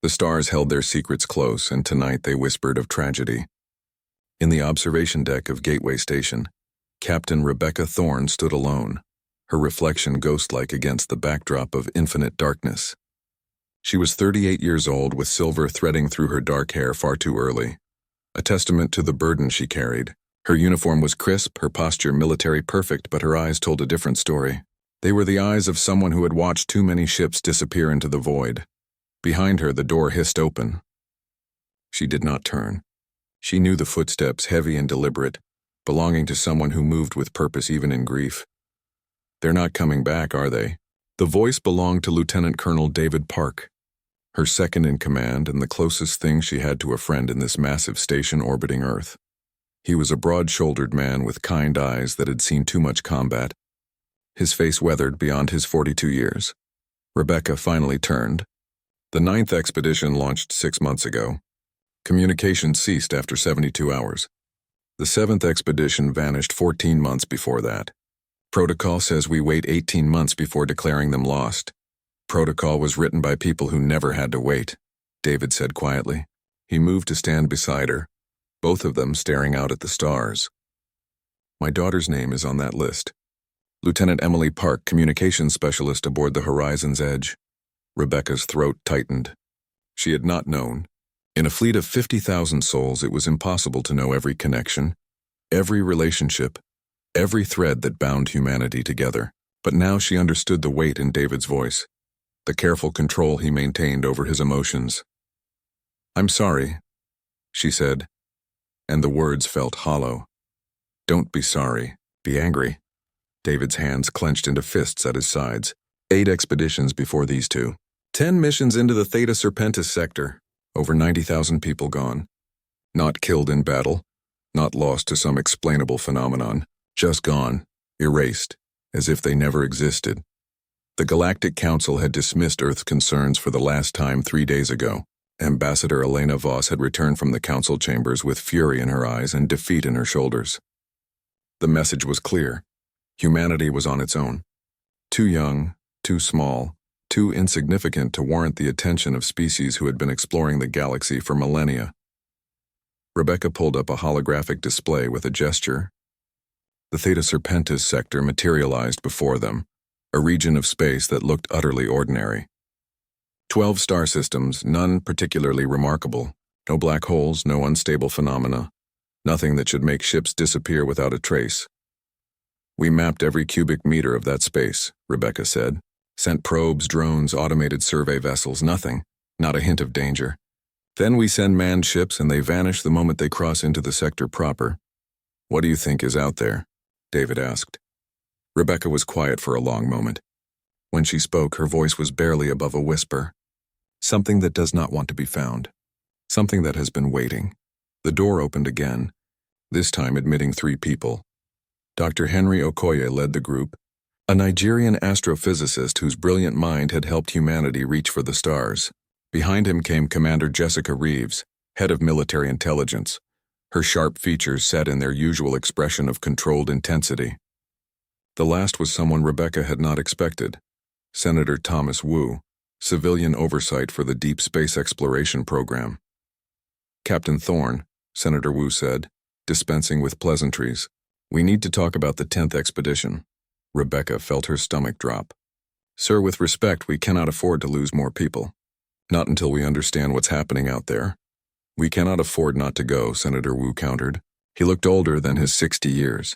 The stars held their secrets close, and tonight they whispered of tragedy. In the observation deck of Gateway Station, Captain Rebecca Thorne stood alone, her reflection ghost-like against the backdrop of infinite darkness. She was 38 years old, with silver threading through her dark hair far too early, a testament to the burden she carried. Her uniform was crisp, her posture military perfect, but her eyes told a different story. They were the eyes of someone who had watched too many ships disappear into the void. Behind her, the door hissed open. She did not turn. She knew the footsteps, heavy and deliberate, belonging to someone who moved with purpose even in grief. "They're not coming back, are they?" The voice belonged to Lieutenant Colonel David Park, her second in command and the closest thing she had to a friend in this massive station orbiting Earth. He was a broad-shouldered man with kind eyes that had seen too much combat, his face weathered beyond his 42 years. Rebecca finally turned. The 9th expedition launched 6 months ago. Communication ceased after 72 hours. The 7th expedition vanished 14 months before that. Protocol says we wait 18 months before declaring them lost. Protocol was written by people who never had to wait, David said quietly. He moved to stand beside her, both of them staring out at the stars. "My daughter's name is on that list. Lieutenant Emily Park, communications specialist aboard the Horizon's Edge." Rebecca's throat tightened. She had not known. In a fleet of 50,000 souls, it was impossible to know every connection, every relationship, every thread that bound humanity together. But now she understood the weight in David's voice, the careful control he maintained over his emotions. "I'm sorry," she said, and the words felt hollow. "Don't be sorry, be angry." David's hands clenched into fists at his sides. 8 expeditions before these 2. 10 missions into the Theta Serpentis sector. Over 90,000 people gone. Not killed in battle, not lost to some explainable phenomenon. Just gone, erased, as if they never existed. The Galactic Council had dismissed Earth's concerns for the last time 3 days ago. Ambassador Elena Voss had returned from the council chambers with fury in her eyes and defeat in her shoulders. The message was clear. Humanity was on its own. Too young, too small, too insignificant to warrant the attention of species who had been exploring the galaxy for millennia. Rebecca pulled up a holographic display with a gesture. The Theta Serpentis sector materialized before them, a region of space that looked utterly ordinary. 12 star systems, none particularly remarkable. No black holes, no unstable phenomena. Nothing that should make ships disappear without a trace. "We mapped every cubic meter of that space," Rebecca said. "Sent probes, drones, automated survey vessels, nothing. Not a hint of danger. Then we send manned ships and they vanish the moment they cross into the sector proper." "What do you think is out there?" David asked. Rebecca was quiet for a long moment. When she spoke, her voice was barely above a whisper. "Something that does not want to be found. Something that has been waiting." The door opened again, this time admitting 3 people. Dr. Henry Okoye led the group, a Nigerian astrophysicist whose brilliant mind had helped humanity reach for the stars. Behind him came Commander Jessica Reeves, head of military intelligence, her sharp features set in their usual expression of controlled intensity. The last was someone Rebecca had not expected, Senator Thomas Wu, civilian oversight for the Deep Space Exploration Program. "Captain Thorne," Senator Wu said, dispensing with pleasantries, "we need to talk about the 10th expedition." Rebecca felt her stomach drop. "Sir, with respect, we cannot afford to lose more people. Not until we understand what's happening out there." "We cannot afford not to go," Senator Wu countered. He looked older than his 60 years,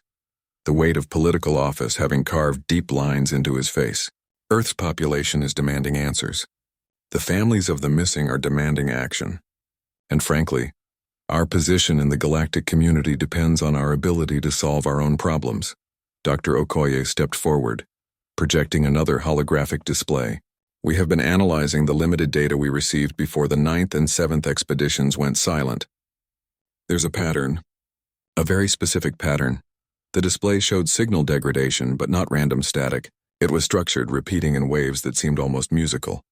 the weight of political office having carved deep lines into his face. "Earth's population is demanding answers. The families of the missing are demanding action. And frankly, our position in the galactic community depends on our ability to solve our own problems." Dr. Okoye stepped forward, projecting another holographic display. "We have been analyzing the limited data we received before the 9th and 7th expeditions went silent. There's a pattern, a very specific pattern. The display showed signal degradation, but not random static. It was structured, repeating in waves that seemed almost musical.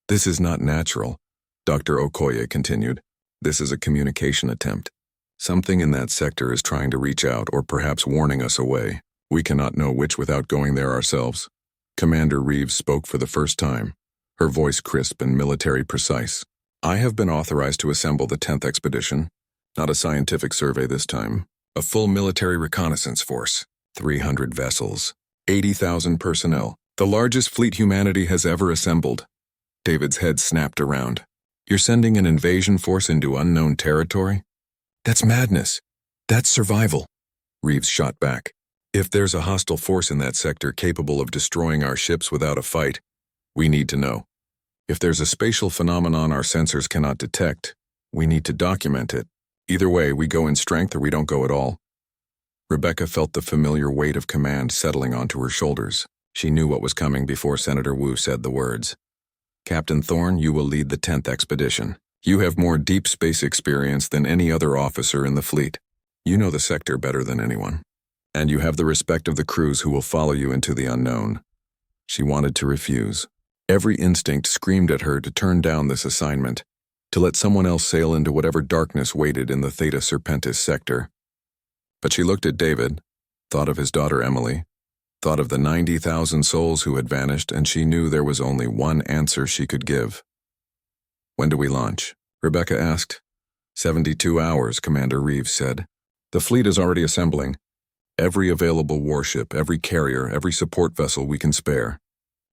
This is not natural," Dr. Okoye continued. "This is a communication attempt. Something in that sector is trying to reach out or perhaps warning us away. We cannot know which without going there ourselves." Commander Reeves spoke for the first time, her voice crisp and military precise. I have been authorized to assemble the 10th expedition, not a scientific survey this time, a full military reconnaissance force, 300 vessels, 80,000 personnel, the largest fleet humanity has ever assembled. David's head snapped around. You're sending an invasion force into unknown territory? That's madness. That's survival. Reeves shot back. If there's a hostile force in that sector capable of destroying our ships without a fight, we need to know. If there's a spatial phenomenon our sensors cannot detect, we need to document it. Either way, we go in strength or we don't go at all. Rebecca felt the familiar weight of command settling onto her shoulders. She knew what was coming before Senator Wu said the words. Captain Thorne, you will lead the 10th expedition. You have more deep space experience than any other officer in the fleet. You know the sector better than anyone. And you have the respect of the crews who will follow you into the unknown. She wanted to refuse. Every instinct screamed at her to turn down this assignment, to let someone else sail into whatever darkness waited in the Theta Serpentis sector. But she looked at David, thought of his daughter Emily, thought of the 90,000 souls who had vanished, and she knew there was only one answer she could give. When do we launch? Rebecca asked. 72 hours, Commander Reeves said. The fleet is already assembling. Every available warship, every carrier, every support vessel we can spare.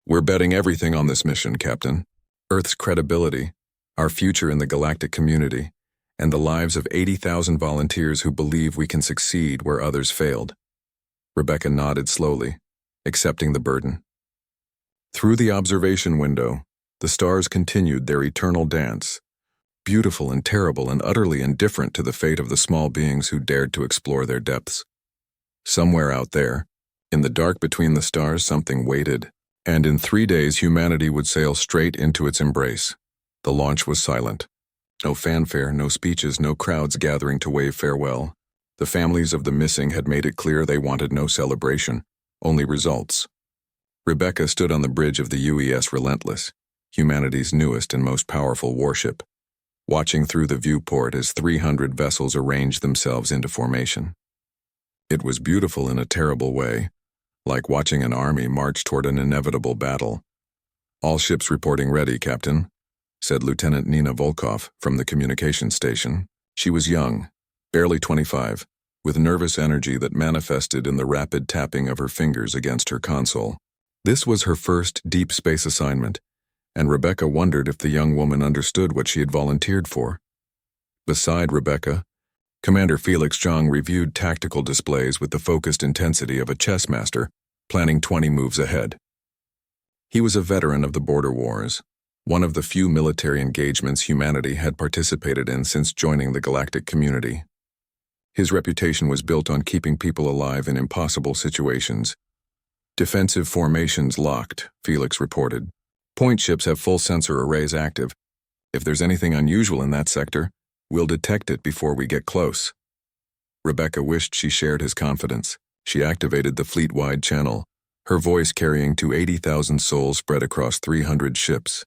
We're betting everything on this mission, Captain. Earth's credibility, our future in the galactic community, and the lives of 80,000 volunteers who believe we can succeed where others failed. Rebecca nodded slowly, accepting the burden. Through the observation window, the stars continued their eternal dance, beautiful and terrible and utterly indifferent to the fate of the small beings who dared to explore their depths. Somewhere out there, in the dark between the stars, something waited, and in 3 days humanity would sail straight into its embrace. The launch was silent. No fanfare, no speeches, no crowds gathering to wave farewell. The families of the missing had made it clear they wanted no celebration, only results. Rebecca stood on the bridge of the UES Relentless, humanity's newest and most powerful warship, watching through the viewport as 300 vessels arranged themselves into formation. It was beautiful in a terrible way, like watching an army march toward an inevitable battle. All ships reporting ready, Captain, said Lieutenant Nina Volkov from the communications station. She was young, barely 25, with nervous energy that manifested in the rapid tapping of her fingers against her console. This was her first deep space assignment, and Rebecca wondered if the young woman understood what she had volunteered for. Beside Rebecca, Commander Felix Zhang reviewed tactical displays with the focused intensity of a chess master, planning 20 moves ahead. He was a veteran of the border wars, one of the few military engagements humanity had participated in since joining the galactic community. His reputation was built on keeping people alive in impossible situations. Defensive formations locked, Felix reported. Point ships have full sensor arrays active. If there's anything unusual in that sector, we'll detect it before we get close. Rebecca wished she shared his confidence. She activated the fleet-wide channel, her voice carrying to 80,000 souls spread across 300 ships.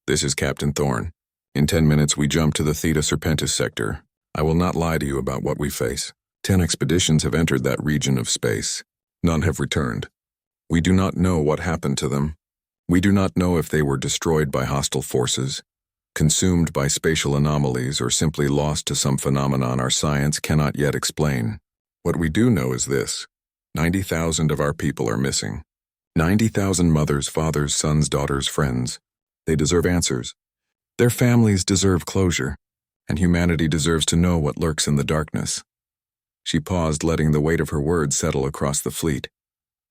This is Captain Thorne. In 10 minutes we jump to the Theta Serpentis sector. I will not lie to you about what we face. 10 expeditions have entered that region of space. None have returned. We do not know what happened to them. We do not know if they were destroyed by hostile forces, consumed by spatial anomalies, or simply lost to some phenomenon our science cannot yet explain. What we do know is this: 90,000 of our people are missing. 90,000 mothers, fathers, sons, daughters, friends. They deserve answers. Their families deserve closure, and humanity deserves to know what lurks in the darkness. She paused, letting the weight of her words settle across the fleet.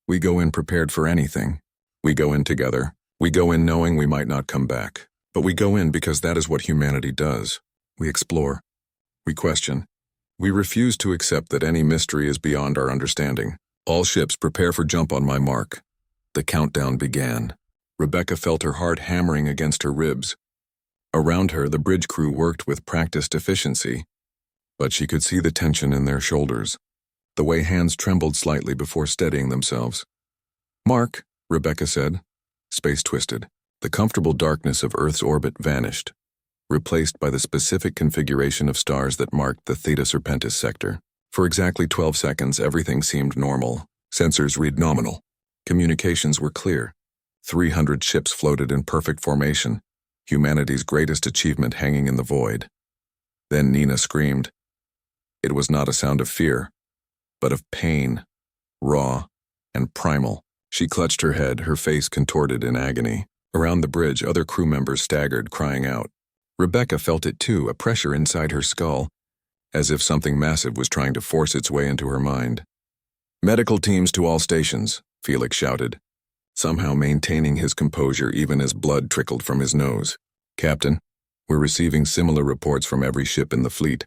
We go in prepared for anything. We go in together. We go in knowing we might not come back. But we go in because that is what humanity does. We explore. We question. We refuse to accept that any mystery is beyond our understanding. All ships prepare for jump on my mark. The countdown began. Rebecca felt her heart hammering against her ribs. Around her, the bridge crew worked with practiced efficiency, but she could see the tension in their shoulders, the way hands trembled slightly before steadying themselves. Mark, Rebecca said. Space twisted. The comfortable darkness of Earth's orbit vanished, replaced by the specific configuration of stars that marked the Theta Serpentis sector. For exactly 12 seconds, everything seemed normal. Sensors read nominal. Communications were clear. 300 ships floated in perfect formation. humanity's greatest achievement hanging in the void. Then Nina screamed. It was not a sound of fear, but of pain, raw and primal. She clutched her head, her face contorted in agony. Around the bridge, other crew members staggered, crying out. Rebecca felt it too, a pressure inside her skull, as if something massive was trying to force its way into her mind. Medical teams to all stations, Felix shouted, somehow maintaining his composure even as blood trickled from his nose. Captain, we're receiving similar reports from every ship in the fleet.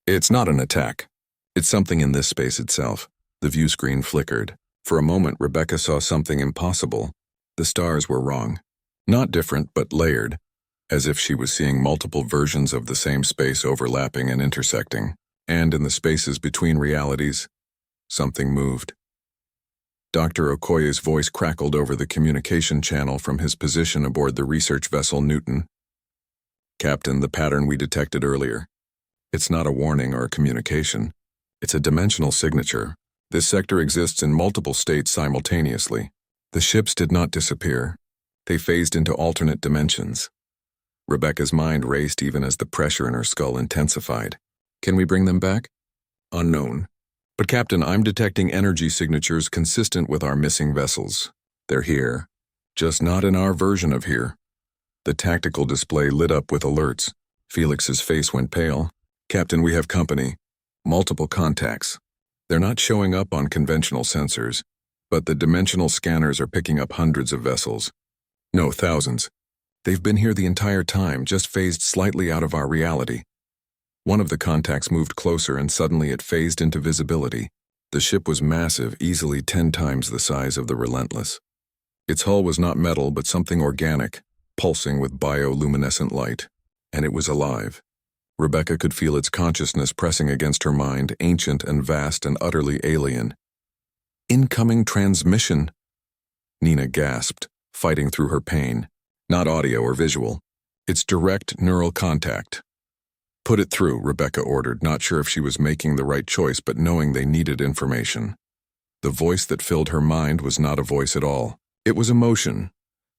It's not an attack. It's something in this space itself. The view screen flickered. For a moment, Rebecca saw something impossible. The stars were wrong. Not different, but layered, as if she was seeing multiple versions of the same space overlapping and intersecting. And in the spaces between realities, something moved. Dr. Okoye's voice crackled over the communication channel from his position aboard the research vessel Newton. Captain, the pattern we detected earlier. It's not a warning or a communication. It's a dimensional signature. This sector exists in multiple states simultaneously. The ships did not disappear. They phased into alternate dimensions. Rebecca's mind raced even as the pressure in her skull intensified. Can we bring them back? Unknown. But Captain, I'm detecting energy signatures consistent with our missing vessels. They're here, just not in our version of here. The tactical display lit up with alerts. Felix's face went pale. Captain, we have company. Multiple contacts. They're not showing up on conventional sensors, but the dimensional scanners are picking up hundreds of vessels. No, thousands. They've been here the entire time, just phased slightly out of our reality. One of the contacts moved closer and suddenly it phased into visibility. The ship was massive, easily 10 times the size of the Relentless. Its hull was not metal but something organic, pulsing with bioluminescent light. And it was alive. Rebecca could feel its consciousness pressing against her mind, ancient and vast and utterly alien. Incoming transmission! Nina gasped, fighting through her pain. Not audio or visual. It's direct neural contact. Put it through, Rebecca ordered, not sure if she was making the right choice but knowing they needed information. The voice that filled her mind was not a voice at all. It was emotion,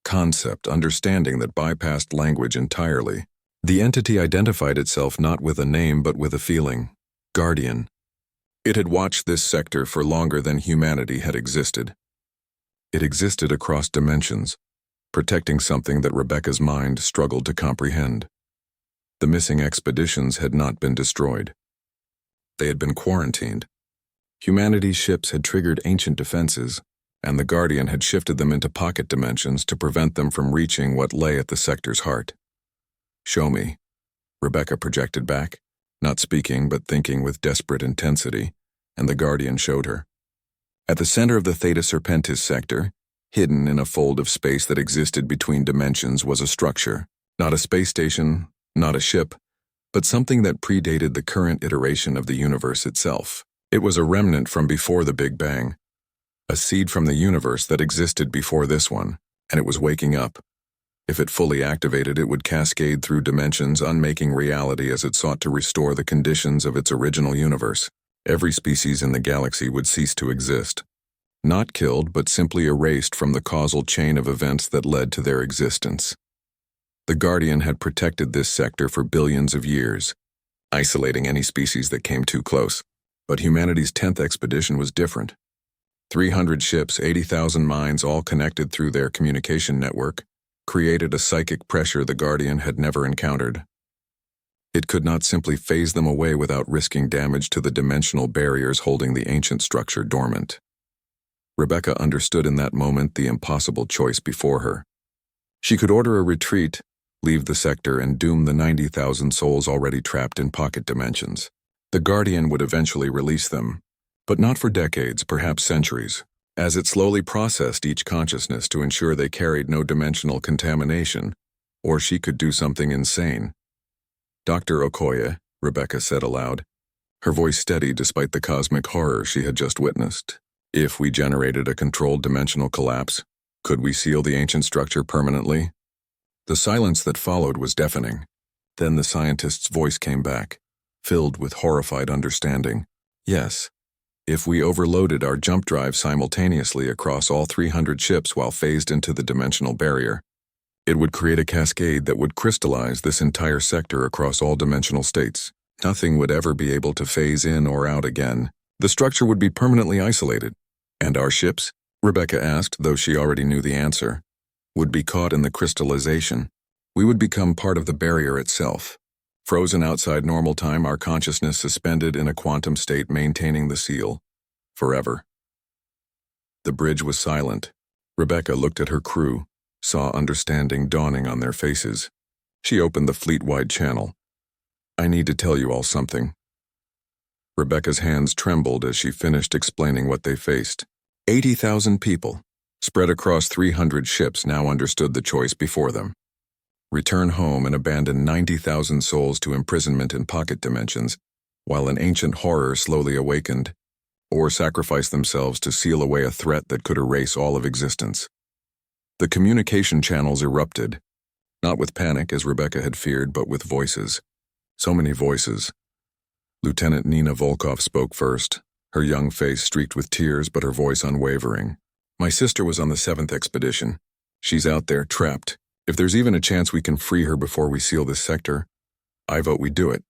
concept, understanding that bypassed language entirely. The entity identified itself not with a name but with a feeling. Guardian. It had watched this sector for longer than humanity had existed. It existed across dimensions, protecting something that Rebecca's mind struggled to comprehend. The missing expeditions had not been destroyed. They had been quarantined. Humanity's ships had triggered ancient defenses, and the Guardian had shifted them into pocket dimensions to prevent them from reaching what lay at the sector's heart. Show me, Rebecca projected back, not speaking but thinking with desperate intensity, and the Guardian showed her. At the center of the Theta Serpentis sector, hidden in a fold of space that existed between dimensions, was a structure, not a space station, not a ship, but something that predated the current iteration of the universe itself. It was a remnant from before the Big Bang, a seed from the universe that existed before this one, and it was waking up. If it fully activated, it would cascade through dimensions, unmaking reality as it sought to restore the conditions of its original universe. Every species in the galaxy would cease to exist. Not killed, but simply erased from the causal chain of events that led to their existence. The Guardian had protected this sector for billions of years, isolating any species that came too close. But humanity's 10th expedition was different. 300 ships, 80,000 minds, all connected through their communication network, created a psychic pressure the Guardian had never encountered. It could not simply phase them away without risking damage to the dimensional barriers holding the ancient structure dormant. Rebecca understood in that moment the impossible choice before her. She could order a retreat, leave the sector, and doom the 90,000 souls already trapped in pocket dimensions. The Guardian would eventually release them, but not for decades, perhaps centuries, as it slowly processed each consciousness to ensure they carried no dimensional contamination, or she could do something insane. Dr. Okoye, Rebecca said aloud, her voice steady despite the cosmic horror she had just witnessed. If we generated a controlled dimensional collapse, could we seal the ancient structure permanently? The silence that followed was deafening. Then the scientist's voice came back, filled with horrified understanding. Yes, if we overloaded our jump drive simultaneously across all 300 ships while phased into the dimensional barrier. It would create a cascade that would crystallize this entire sector across all dimensional states. Nothing would ever be able to phase in or out again. The structure would be permanently isolated. And our ships? Rebecca asked, though she already knew the answer. Would be caught in the crystallization. We would become part of the barrier itself. Frozen outside normal time, our consciousness suspended in a quantum state maintaining the seal. Forever. The bridge was silent. Rebecca looked at her crew, saw understanding dawning on their faces. She opened the fleet-wide channel. I need to tell you all something. Rebecca's hands trembled as she finished explaining what they faced. 80,000 people, spread across 300 ships, now understood the choice before them. Return home and abandon 90,000 souls to imprisonment in pocket dimensions, while an ancient horror slowly awakened, or sacrifice themselves to seal away a threat that could erase all of existence. The communication channels erupted, not with panic as Rebecca had feared, but with voices. So many voices. Lieutenant Nina Volkov spoke first, her young face streaked with tears but her voice unwavering. My sister was on the 7th expedition. She's out there, trapped. If there's even a chance we can free her before we seal this sector, I vote we do it.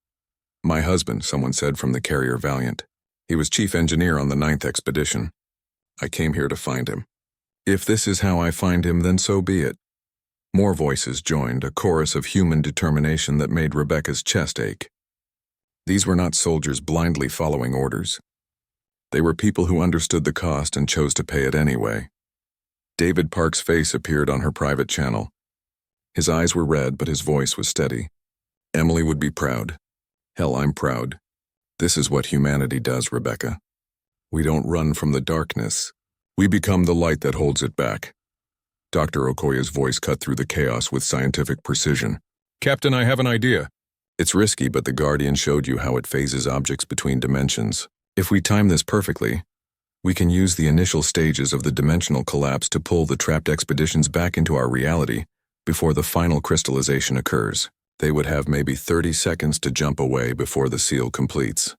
My husband, someone said from the carrier Valiant. He was chief engineer on the 9th expedition. I came here to find him. If this is how I find him, then so be it. More voices joined, a chorus of human determination that made Rebecca's chest ache. These were not soldiers blindly following orders. They were people who understood the cost and chose to pay it anyway. David Park's face appeared on her private channel. His eyes were red, but his voice was steady. Emily would be proud. Hell, I'm proud. This is what humanity does, Rebecca. We don't run from the darkness. We become the light that holds it back. Dr. Okoya's voice cut through the chaos with scientific precision. Captain, I have an idea. It's risky, but the Guardian showed you how it phases objects between dimensions. If we time this perfectly, we can use the initial stages of the dimensional collapse to pull the trapped expeditions back into our reality before the final crystallization occurs. They would have maybe 30 seconds to jump away before the seal completes.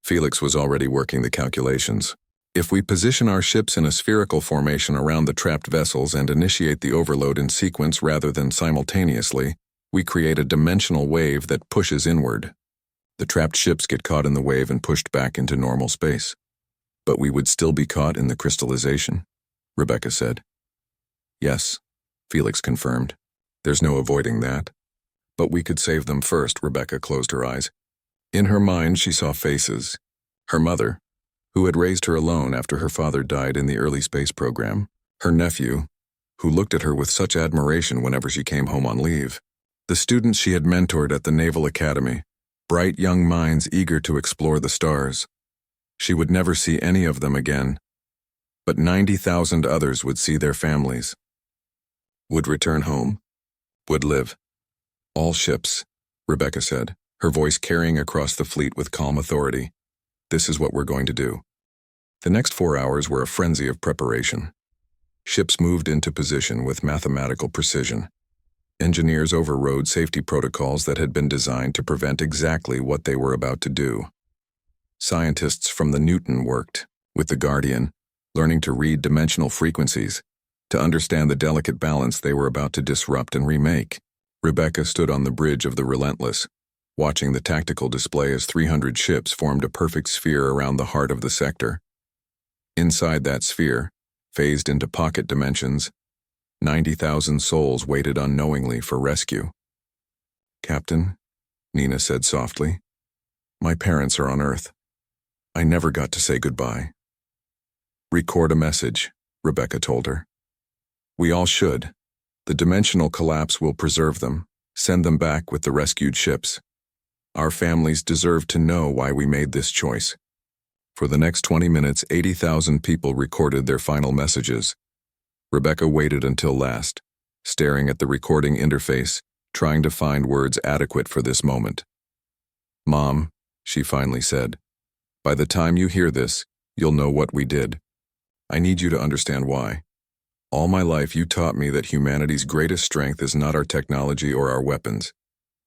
Felix was already working the calculations. If we position our ships in a spherical formation around the trapped vessels and initiate the overload in sequence rather than simultaneously, we create a dimensional wave that pushes inward. The trapped ships get caught in the wave and pushed back into normal space. But we would still be caught in the crystallization, Rebecca said. Yes, Felix confirmed. There's no avoiding that. But we could save them first, Rebecca closed her eyes. In her mind, she saw faces. Her mother, who had raised her alone after her father died in the early space program. Her nephew, who looked at her with such admiration whenever she came home on leave. The students she had mentored at the Naval Academy, bright young minds eager to explore the stars. She would never see any of them again, but 90,000 others would see their families. Would return home. Would live. All ships, Rebecca said, her voice carrying across the fleet with calm authority. This is what we're going to do. The next 4 hours were a frenzy of preparation. Ships moved into position with mathematical precision. Engineers overrode safety protocols that had been designed to prevent exactly what they were about to do. Scientists from the Newton worked, with the Guardian, learning to read dimensional frequencies, to understand the delicate balance they were about to disrupt and remake. Rebecca stood on the bridge of the Relentless, watching the tactical display as 300 ships formed a perfect sphere around the heart of the sector. Inside that sphere, phased into pocket dimensions, 90,000 souls waited unknowingly for rescue. Captain, Nina said softly, my parents are on Earth. I never got to say goodbye. Record a message, Rebecca told her. We all should. The dimensional collapse will preserve them, send them back with the rescued ships. Our families deserve to know why we made this choice. For the next 20 minutes, 80,000 people recorded their final messages. Rebecca waited until last, staring at the recording interface, trying to find words adequate for this moment. Mom, she finally said, by the time you hear this, you'll know what we did. I need you to understand why. All my life you taught me that humanity's greatest strength is not our technology or our weapons.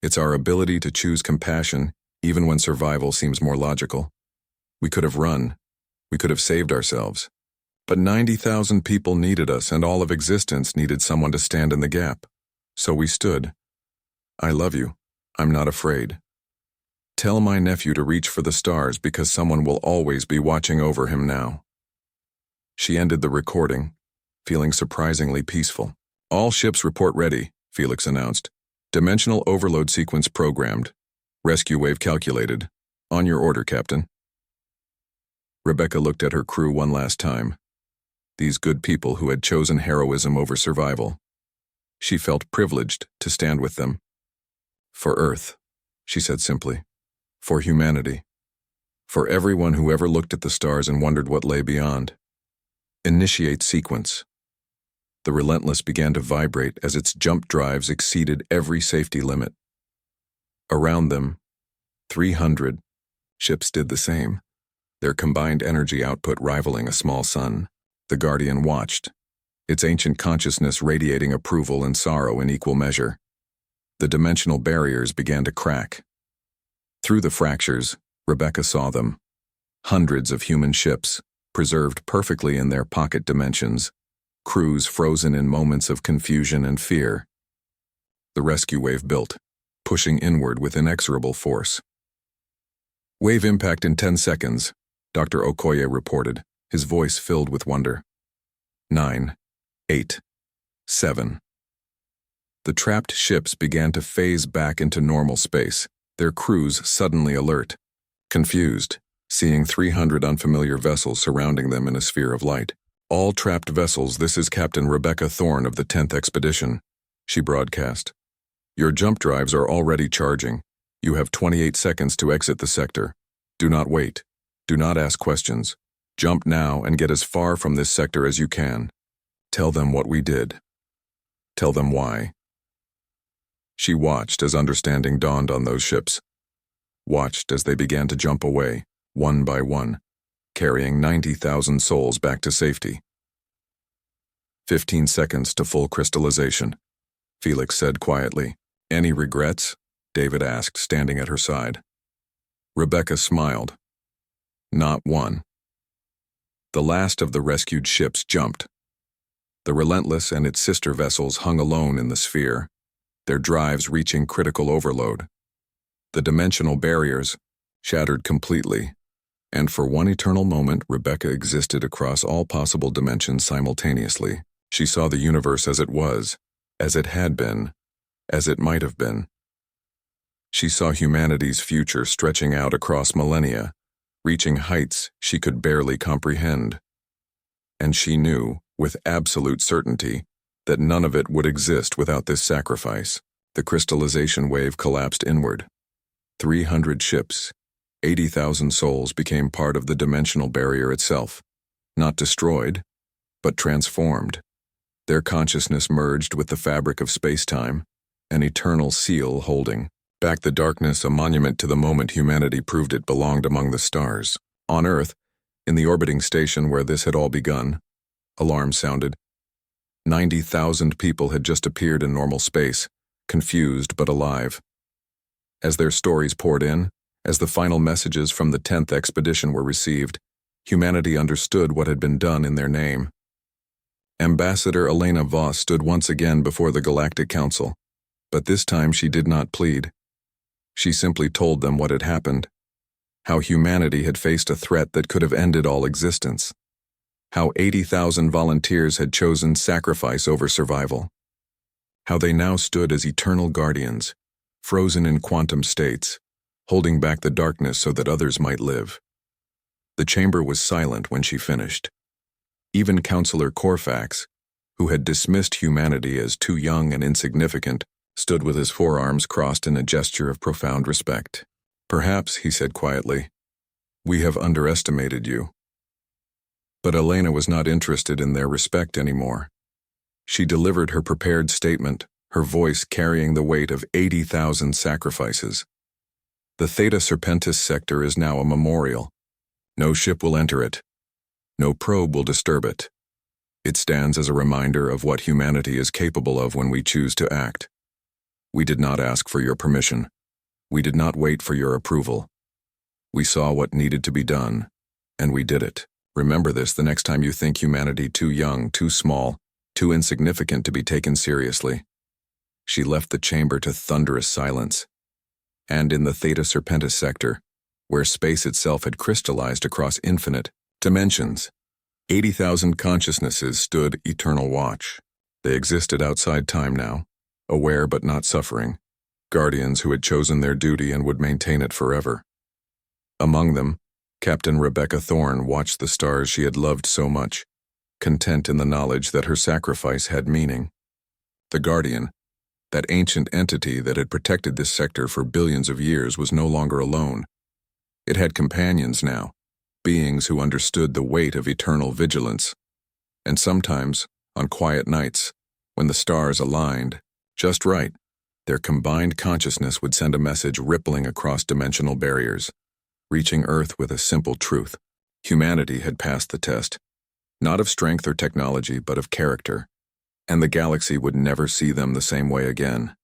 It's our ability to choose compassion, even when survival seems more logical. We could have run. We could have saved ourselves. But 90,000 people needed us, and all of existence needed someone to stand in the gap. So we stood. I love you. I'm not afraid. Tell my nephew to reach for the stars because someone will always be watching over him now. She ended the recording, feeling surprisingly peaceful. All ships report ready, Felix announced. Dimensional overload sequence programmed. Rescue wave calculated. On your order, Captain. Rebecca looked at her crew one last time. These good people who had chosen heroism over survival. She felt privileged to stand with them. For Earth, she said simply. For humanity. For everyone who ever looked at the stars and wondered what lay beyond. Initiate sequence. The Relentless began to vibrate as its jump drives exceeded every safety limit. Around them, 300 ships did the same, their combined energy output rivaling a small sun. The Guardian watched, its ancient consciousness radiating approval and sorrow in equal measure. The dimensional barriers began to crack. Through the fractures, Rebecca saw them. Hundreds of human ships, preserved perfectly in their pocket dimensions, crews frozen in moments of confusion and fear. The rescue wave built, pushing inward with inexorable force. Wave impact in 10 seconds, Dr. Okoye reported, his voice filled with wonder. 9, 8, 7. The trapped ships began to phase back into normal space, their crews suddenly alert, confused, seeing 300 unfamiliar vessels surrounding them in a sphere of light. All trapped vessels, this is Captain Rebecca Thorne of the 10th Expedition, she broadcast. Your jump drives are already charging. You have 28 seconds to exit the sector. Do not wait. Do not ask questions. Jump now and get as far from this sector as you can. Tell them what we did. Tell them why. She watched as understanding dawned on those ships. Watched as they began to jump away, one by one, carrying 90,000 souls back to safety. 15 seconds to full crystallization, Felix said quietly. Any regrets? David asked, standing at her side. Rebecca smiled. Not one. The last of the rescued ships jumped. The Relentless and its sister vessels hung alone in the sphere, their drives reaching critical overload. The dimensional barriers shattered completely, and for one eternal moment Rebecca existed across all possible dimensions simultaneously. She saw the universe as it was, as it had been, as it might have been. She saw humanity's future stretching out across millennia, reaching heights she could barely comprehend. And she knew, with absolute certainty, that none of it would exist without this sacrifice. The crystallization wave collapsed inward. 300 ships, 80,000 souls became part of the dimensional barrier itself, not destroyed, but transformed. Their consciousness merged with the fabric of space-time, an eternal seal holding back the darkness, a monument to the moment humanity proved it belonged among the stars. On Earth, in the orbiting station where this had all begun, alarms sounded. 90,000 people had just appeared in normal space, confused but alive. As their stories poured in, as the final messages from the 10th Expedition were received, humanity understood what had been done in their name. Ambassador Elena Voss stood once again before the Galactic Council, but this time she did not plead. She simply told them what had happened, how humanity had faced a threat that could have ended all existence, how 80,000 volunteers had chosen sacrifice over survival, how they now stood as eternal guardians, frozen in quantum states, holding back the darkness so that others might live. The chamber was silent when she finished. Even Counselor Corfax, who had dismissed humanity as too young and insignificant, stood with his forearms crossed in a gesture of profound respect. Perhaps, he said quietly, we have underestimated you. But Elena was not interested in their respect anymore. She delivered her prepared statement, her voice carrying the weight of 80,000 sacrifices. The Theta Serpentis sector is now a memorial. No ship will enter it. No probe will disturb it. It stands as a reminder of what humanity is capable of when we choose to act. We did not ask for your permission. We did not wait for your approval. We saw what needed to be done, and we did it. Remember this the next time you think humanity too young, too small, too insignificant to be taken seriously. She left the chamber to thunderous silence. And in the Theta Serpentis sector, where space itself had crystallized across infinite dimensions, 80,000 consciousnesses stood eternal watch. They existed outside time now, aware but not suffering, guardians who had chosen their duty and would maintain it forever. Among them, Captain Rebecca Thorne watched the stars she had loved so much, content in the knowledge that her sacrifice had meaning. The Guardian, that ancient entity that had protected this sector for billions of years, was no longer alone. It had companions now, beings who understood the weight of eternal vigilance. And sometimes, on quiet nights, when the stars aligned just right, their combined consciousness would send a message rippling across dimensional barriers, reaching Earth with a simple truth. Humanity had passed the test, not of strength or technology, but of character, and the galaxy would never see them the same way again.